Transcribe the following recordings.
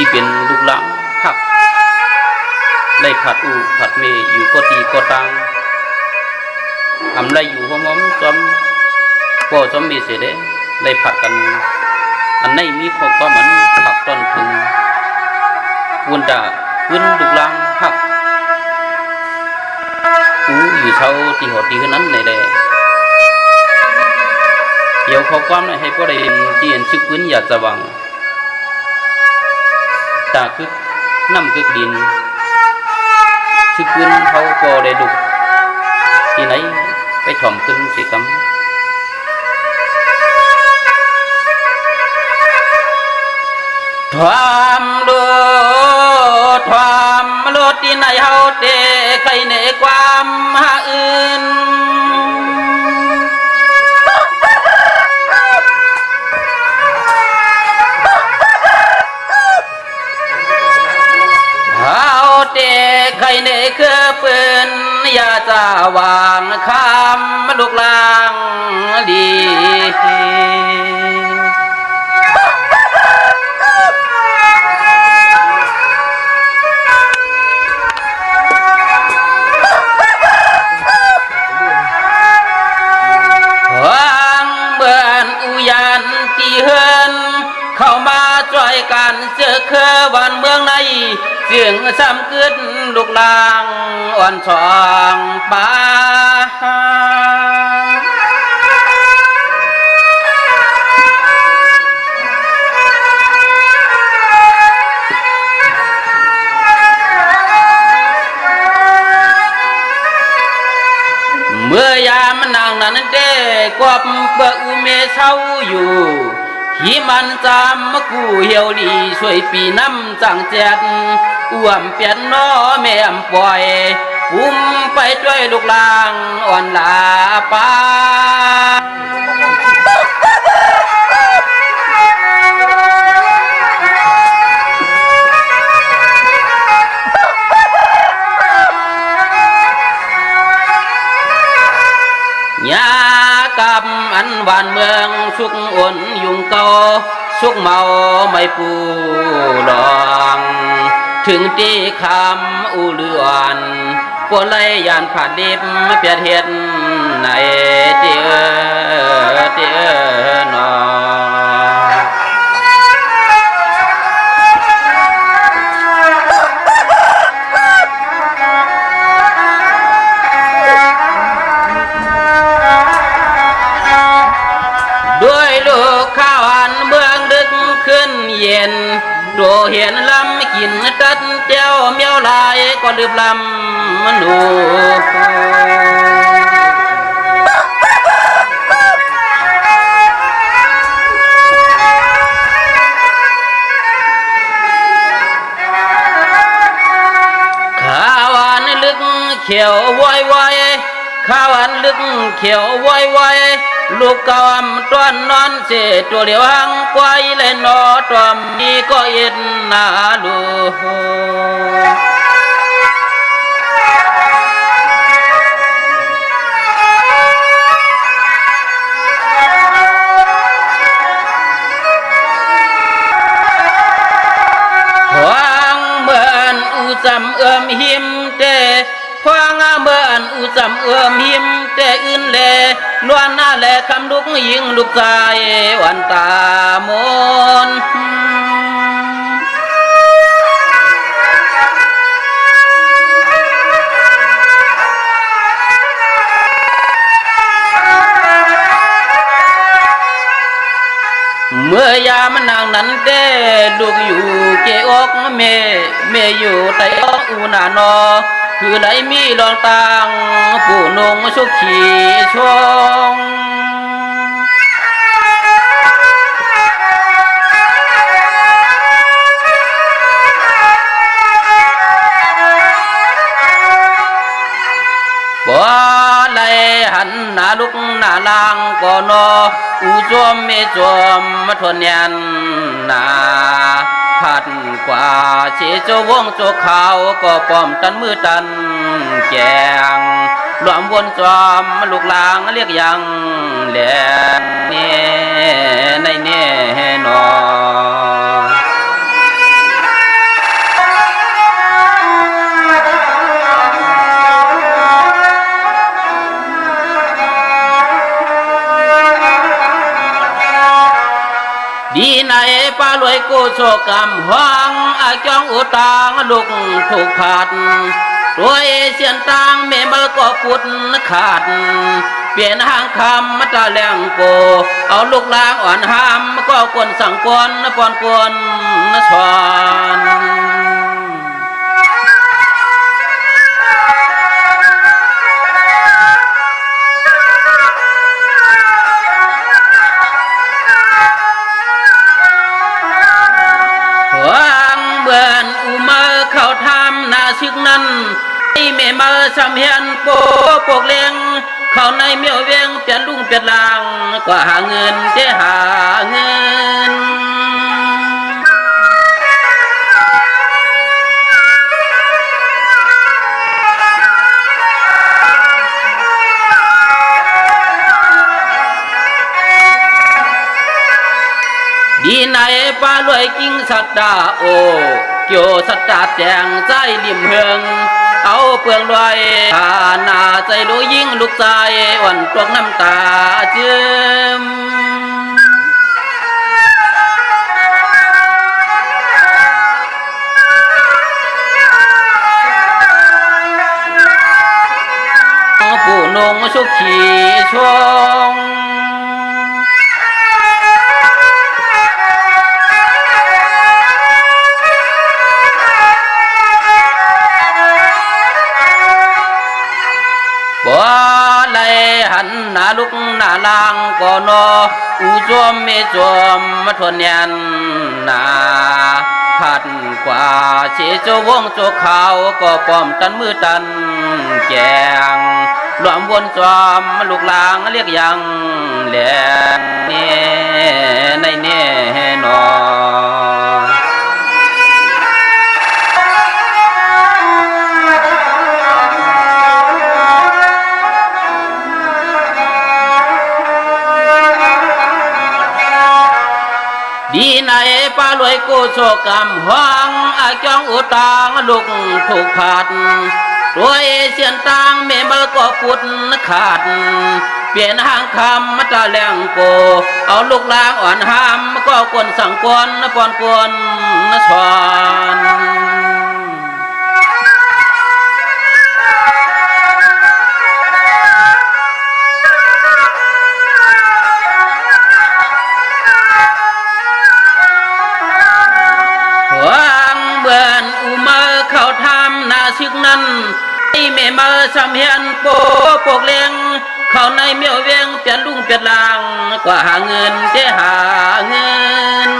ที่เป็นลูกหลานหักได้ผัดอูผัดเมอยู่ก็ตีก็ตังทำไรอยู่พร้อมๆจอมก็จอมมีเสด็จได้ผัดกันอันไหนมีข้อก็เหมือนผักต้นพึงวนด่าวนลูกหลานหักอยู่เช้าตีหัวตีขึ้นนั้นไหนแหละเดี๋ยวเขาความให้พวกได้ที่เห็นชึกพื้นอยากจะวังตาคึกน้ำคึกดินชึกพื้นเขาก็ได้ดุที่ไหนไปถ่อมขึ้นสิกำความโลดที่ไหนเฮาเตะใครในความหาอื่นเฮาเตะใครในคือปืนอย่าจะวางคำลูกลางดีเข้ามาช่วยกันเจอเคอวันเมืองในเสียงซ้ำขึ้นลูกลางอ่อนช่องป่าเมื่อยามนางนั้นเด้กวบเบิกอุเมเศร้าอยู่ที่มันจำมากูเหี่ยวดีช่วยปีน้ำจังแจดอ้วมเปลี่ยนน้อแม่มปล่อยอุ้มไปด้วยลูกลางอ่อนลาป้ายากับอันหวานเมืองสุกอ่อนยุงเก่าสุกเมาไม่ปูดองถึงที่คำอุเลือนปวดไหลยานผ่าดิบเปียดเห็ดในเตี้ยนอเย็นโดเห็นลำกินตัดเจ้าเมียวลายก็ลืมลำมันดูข้าวันลึกเขียววอยวอยข้าวันลึกเขียววอยวอยลูกกำต้อนนอนเสตัวเหลียวหังควายเล่นนอตัวมีก็เอ็นนาลูหวังเหมือนอุจำเอื้อมหิมเตพวางเมื่อนอุจำเอื้อมหิมแต่อื่นแลล้วนหน้าแลคำลูกยิงลูกใจวันตามนเมื่อยามนางนั้นเด้ลูกอยู่เกอกเมอยู่ใต้อกอุนานอคือไหลมีรองต่างผู้นงชุกขีชงบ่ไหลหันหน้าลุกหน้าลางก่อนออูจอมเมจอมมาทนยันนาพัดกว่าเชโจวงโจขาวก็ป้อมตันมือตันแกงรวมวนจอมลูกลางเรียกยังแหลงเน่ในเน่นอ าลวยกูโชกำหวังอาจองอุตางลุกถูกผัดรวยเสียนตางเมมก็ปุดขาดเปลี่ยนหางคำมาตาแรงโกเอาลูกลางอ่อนห้ามก็กวนสั่งกวนปอนกวนชอนเขาทำนาซึกนั้นไอแม่มาสำเฮียนโปกเลี้ยงเขาในเมียวเวียงเปลี่ยนลุงเปลี่ยนลางกว่าหาเงินเจหาเงินดีในป้าลวยกิ้งสัตตาโอเกี่ยวสัตตาแจงใจริมเฮืองเอาเปลืองลอยหาหน้าใจรู้ยิ่งลูกใจวันตกน้ำตาเจืมผู้นงสุขีชงบ่ไหลหันหน้าลุกหน้าลางก็นออูจวมเมจวมมาทนยันนาพัดกว่าเชโจวงโจขาวก็ป้อมตันมือตันแจงหลวมวนจอมลูกลางเรียกยังแหลงเน่ในเน่นอดีในป้าลวยกูโชกำหวังอาจองอุตางลุกถูกผัดรวยเสียนตางเมมก็ปุดขาดเปลี่ยนหางคำมาตาแรงโกเอาลูกลางอ่อนห้ามก็กวนสั่งกวนปอนกวนชอนเขาทำนาซึกนั้นไอแม่มาสำเฮียนโปกเลี้ยงเขาในเมียวเวียงเปลี่ยนลุงเปลี่ยนลางกว่าหาเงินเจหาเงิน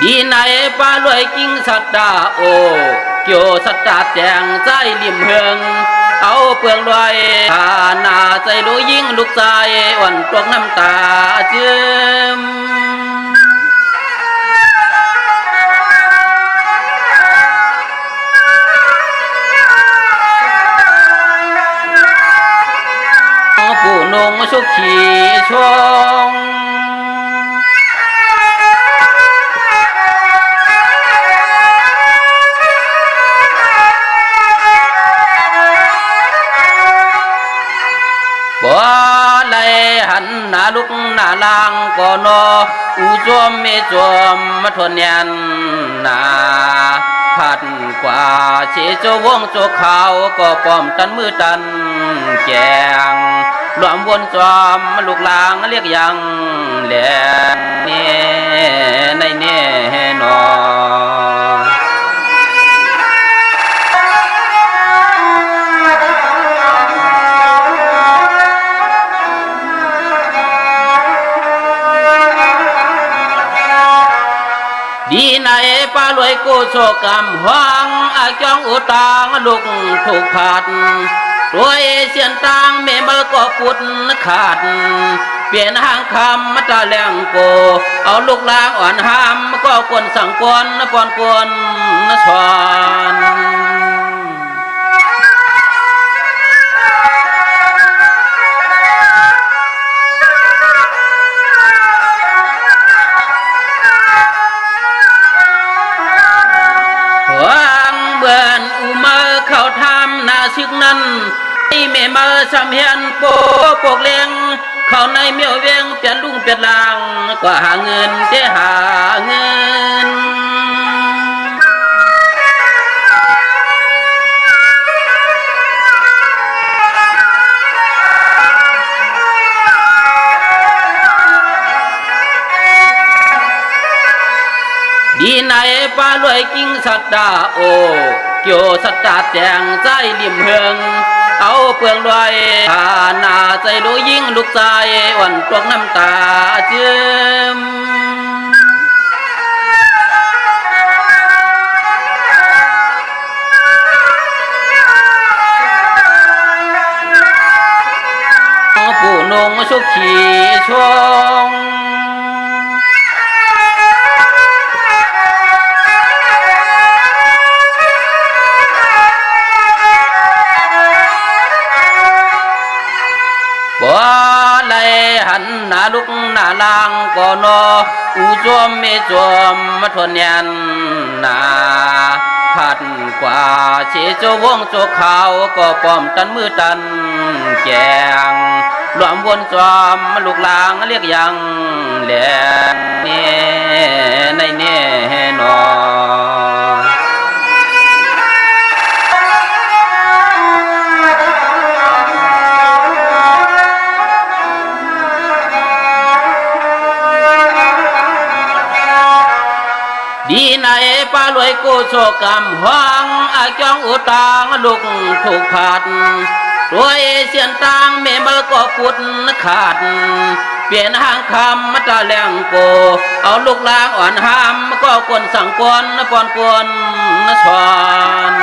ดีในป้าลวยกิ้งสัตตาโอเกี่ยวสัตตาแจงใจริมเฮืองเอาเปลืองลอยหาหน้าใจรู้ยิ่งลูกใจวันตกน้ำตาเจืมผู้นงสุขีชงบ่ไหลหันหน้าลุกหน้าลางก็นออูจวมเมจวมมาทนยันนาพัดกว่าเชโจวงโจขาวก็ป้อมตันมือตันแจงหลวมวนจอมลูกลางเรียกยังแหลงเน่ในเน่นอดีในป้าลวยกูโชกำหวังอาจองอุตางลุกถูกผัดรวยเสียนตางเมมก็ปุดขาดเปลี่ยนหางคำมาตาแรงโกเอาลูกลางอ่อนห้ามก็กวนสั่งกวนปอนกวนชอน ม่มาชำเฮียนโปปกเลี้ยงเขาในเมียวเวียงเปลี่ยนลุงเปลี่ยนลางกว่าหาเงินเจหาเงินดีในป้ารวยกิ้งสัตตาโอเกี่ยวสัตตาแจงใจริมเฮืองเอาเปลืองรวยหาหน้าใจดูยิ่งลูกใจวันตกน้ำตาเจือมผู้นงชุกขี่ชงบ่ไหลหันหน้าลุกหน้าลางก่อนอูจวมไม่จวมมาทนยันนาพัดกว่าเชโจวงโจขาวก็ป้อมตันมือตันแกงรวมวนจอมลูกลางเรียกยังแหลงเน่ในเน่นอดีในป้ารวยกูโชกรรมห้องอาจองอุตางลุกถูกผัดรวยเสียนตางเมมลก็ปุดขาดเปลี่ยนหางคำมาตาแรงโกเอาลูกลางอ่อนหามก็กวนสั่งกวนปอนกวนชอน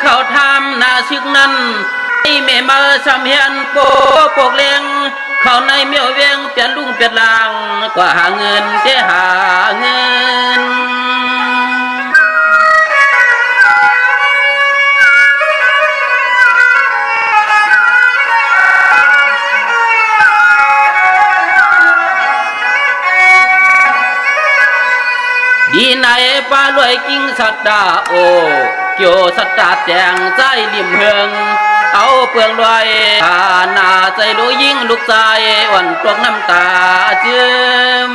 เขาทำนาซึกนั้นไอ้แม่มาชำเฮียนโปปกเลี้ยงเขาในเมียวเวียงเปลี่ยนลุงเปลี่ยนลางกว่าหาเงินเจหาเงินดีในป้ารวยกิ้งสัตตาโอเกี่ยวสัตตาแจงใจริมเฮืองเอาเปลืองรวยหาหน้าใจดูยิ่งลูกใจวันตกน้ำตาเจือม